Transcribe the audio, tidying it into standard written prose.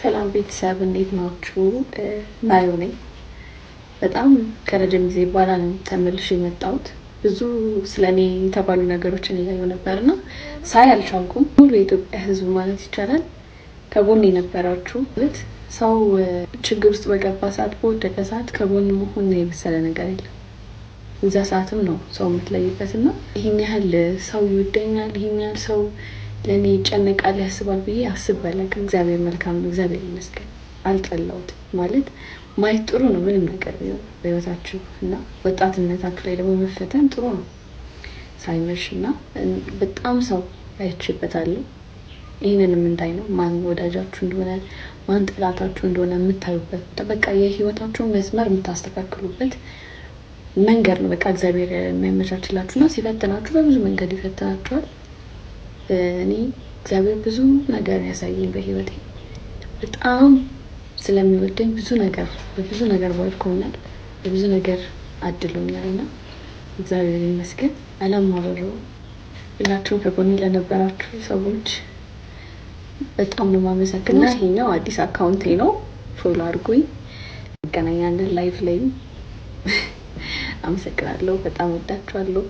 ሰላም ቤተሰብ እንዴት ናችሁ? ናዩ ነኝ። በጣም ከረጅም ጊዜ በኋላ ነው ተመልሼ የመጣሁት። ብዙ ስለኔ የተባሉ ነገሮችን እያየሁ ነበርና ሳይ አልቻልኩም። ሙሉ የኢትዮጵያ ሕዝብ ማለት ይቻላል ከጎን የነበራችሁ ሰው ችግር ውስጥ በገባ ሰዓት፣ በወደቀ ሰዓት ከጎን መሆን የመሰለ ነገር የለም። እዛ ሰዓትም ነው ሰው የምትለይበት እና ይህን ያህል ሰው ይወደኛል፣ ይህን ያህል ሰው ለእኔ ይጨነቃል ያስባል ብዬ አስቤ አላውቅም። እግዚአብሔር መልካም ነው፣ እግዚአብሔር ይመስገን። አልጠላሁትም ማለት ማየት ጥሩ ነው ምንም ነገር ቢሆን በህይወታችሁ እና ወጣትነታችሁ ላይ ደግሞ መፈተን ጥሩ ነው ሳይመሽ እና በጣም ሰው አይቼበታለሁ። ይህንንም እንዳይ ነው ማን ወዳጃችሁ እንደሆነ ማን ጠላታችሁ እንደሆነ የምታዩበት በቃ የህይወታችሁን መስመር የምታስተካክሉበት መንገድ ነው። በቃ እግዚአብሔር የሚያመቻችላችሁ እና ሲፈትናችሁ በብዙ መንገድ ይፈትናችኋል። እኔ እግዚአብሔር ብዙ ነገር ያሳየኝ በህይወቴ በጣም ስለሚወደኝ በብዙ ነገር ባርኮኛል፣ በብዙ ነገር አድሎኛል እና እግዚአብሔር ይመስገን። አላማረረውም። ሁላችሁም ከጎኔ ለነበራችሁ ሰዎች በጣም ነው የማመሰግነው። ይሄኛው አዲስ አካውንቴ ነው፣ ፎሎ አድርጉኝ፣ እንገናኛለን ላይቭ ላይ። አመሰግናለሁ። በጣም ወዳችኋለሁ።